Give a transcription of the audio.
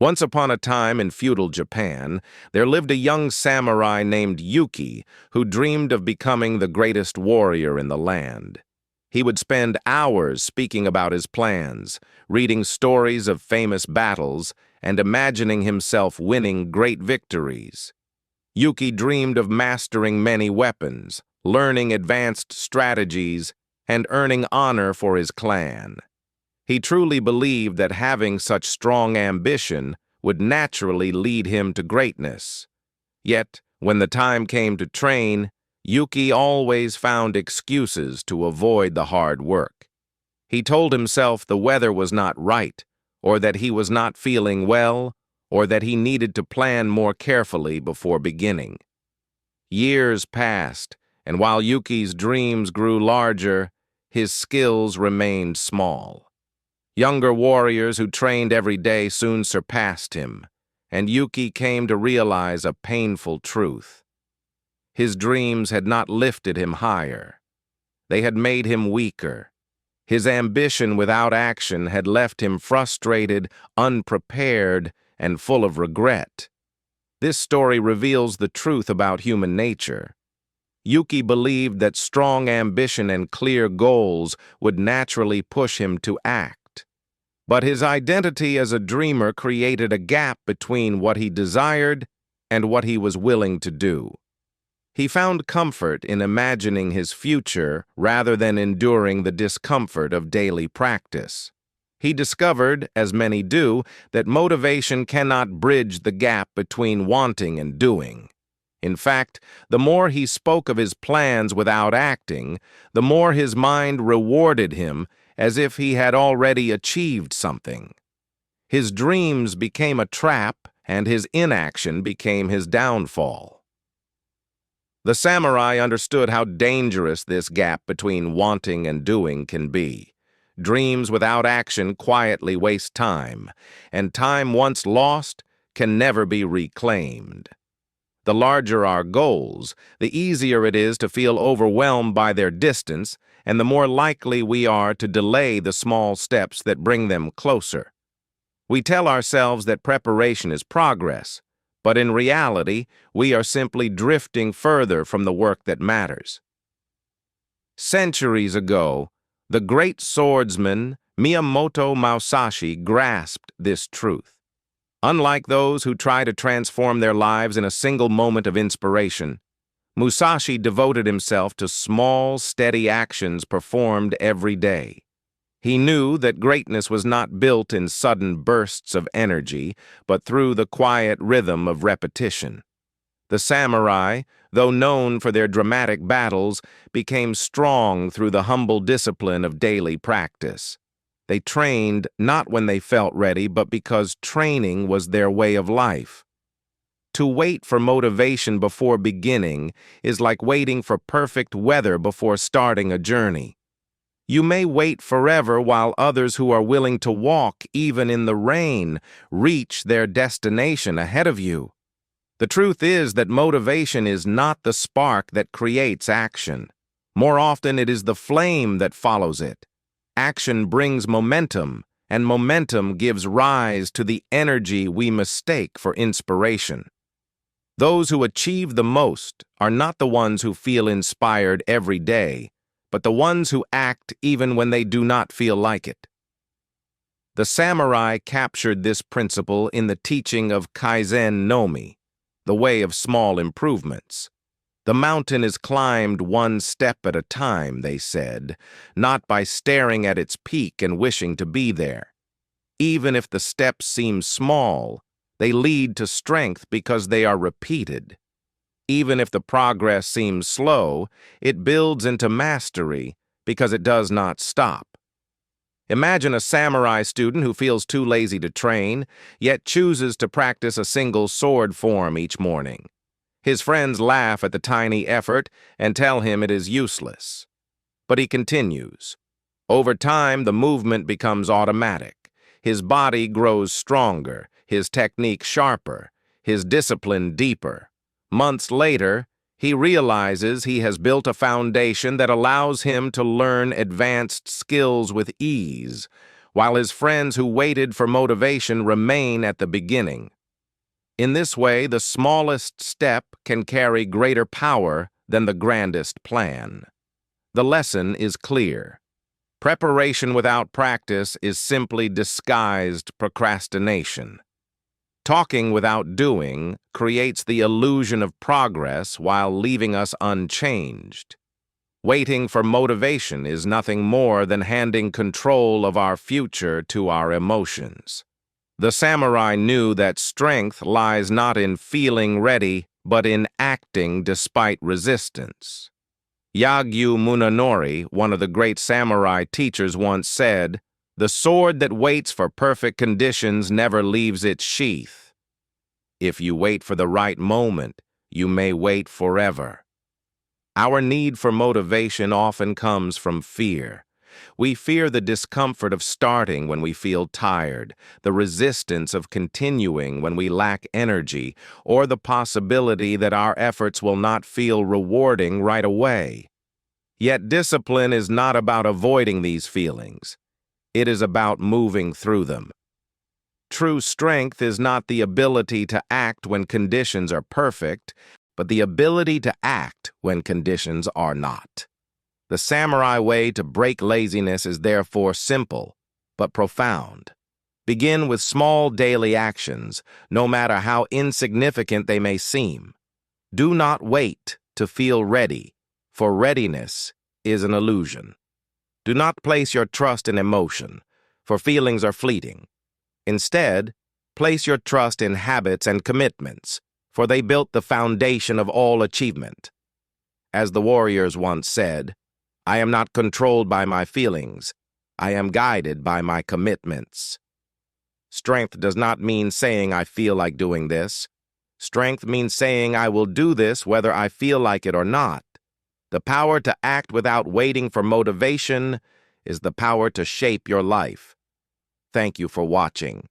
Once upon a time in feudal Japan, there lived a young samurai named Yuki who dreamed of becoming the greatest warrior in the land. He would spend hours speaking about his plans, reading stories of famous battles, and imagining himself winning great victories. Yuki dreamed of mastering many weapons, learning advanced strategies, and earning honor for his clan. He truly believed that having such strong ambition would naturally lead him to greatness. Yet, when the time came to train, Yuki always found excuses to avoid the hard work. He told himself the weather was not right, or that he was not feeling well, or that he needed to plan more carefully before beginning. Years passed, and while Yuki's dreams grew larger, his skills remained small. Younger warriors who trained every day soon surpassed him, and Yuki came to realize a painful truth. His dreams had not lifted him higher. They had made him weaker. His ambition without action had left him frustrated, unprepared, and full of regret. This story reveals the truth about human nature. Yuki believed that strong ambition and clear goals would naturally push him to act. But his identity as a dreamer created a gap between what he desired and what he was willing to do. He found comfort in imagining his future rather than enduring the discomfort of daily practice. He discovered, as many do, that motivation cannot bridge the gap between wanting and doing. In fact, the more he spoke of his plans without acting, the more his mind rewarded him as if he had already achieved something. His dreams became a trap, and his inaction became his downfall. The samurai understood how dangerous this gap between wanting and doing can be. Dreams without action quietly waste time, and time once lost can never be reclaimed. The larger our goals, the easier it is to feel overwhelmed by their distance, and the more likely we are to delay the small steps that bring them closer. We tell ourselves that preparation is progress, but in reality, we are simply drifting further from the work that matters. Centuries ago, the great swordsman Miyamoto Musashi grasped this truth. Unlike those who try to transform their lives in a single moment of inspiration, Musashi devoted himself to small, steady actions performed every day. He knew that greatness was not built in sudden bursts of energy, but through the quiet rhythm of repetition. The samurai, though known for their dramatic battles, became strong through the humble discipline of daily practice. They trained not when they felt ready, but because training was their way of life. To wait for motivation before beginning is like waiting for perfect weather before starting a journey. You may wait forever while others who are willing to walk even in the rain reach their destination ahead of you. The truth is that motivation is not the spark that creates action. More often it is the flame that follows it. Action brings momentum, and momentum gives rise to the energy we mistake for inspiration. Those who achieve the most are not the ones who feel inspired every day, but the ones who act even when they do not feel like it. The samurai captured this principle in the teaching of Kaizen no Mi, the way of small improvements. The mountain is climbed one step at a time, they said, not by staring at its peak and wishing to be there. Even if the steps seem small, they lead to strength because they are repeated. Even if the progress seems slow, it builds into mastery because it does not stop. Imagine a samurai student who feels too lazy to train, yet chooses to practice a single sword form each morning. His friends laugh at the tiny effort and tell him it is useless. But he continues. Over time, the movement becomes automatic. His body grows stronger, his technique sharper, his discipline deeper. Months later, he realizes he has built a foundation that allows him to learn advanced skills with ease, while his friends who waited for motivation remain at the beginning. In this way, the smallest step can carry greater power than the grandest plan. The lesson is clear. Preparation without practice is simply disguised procrastination. Talking without doing creates the illusion of progress while leaving us unchanged. Waiting for motivation is nothing more than handing control of our future to our emotions. The samurai knew that strength lies not in feeling ready, but in acting despite resistance. Yagyu Munenori, one of the great samurai teachers, once said, "The sword that waits for perfect conditions never leaves its sheath. If you wait for the right moment, you may wait forever." Our need for motivation often comes from fear. We fear the discomfort of starting when we feel tired, the resistance of continuing when we lack energy, or the possibility that our efforts will not feel rewarding right away. Yet discipline is not about avoiding these feelings. It is about moving through them. True strength is not the ability to act when conditions are perfect, but the ability to act when conditions are not. The samurai way to break laziness is therefore simple, but profound. Begin with small daily actions, no matter how insignificant they may seem. Do not wait to feel ready, for readiness is an illusion. Do not place your trust in emotion, for feelings are fleeting. Instead, place your trust in habits and commitments, for they built the foundation of all achievement. As the warriors once said, "I am not controlled by my feelings. I am guided by my commitments." Strength does not mean saying I feel like doing this. Strength means saying I will do this whether I feel like it or not. The power to act without waiting for motivation is the power to shape your life. Thank you for watching.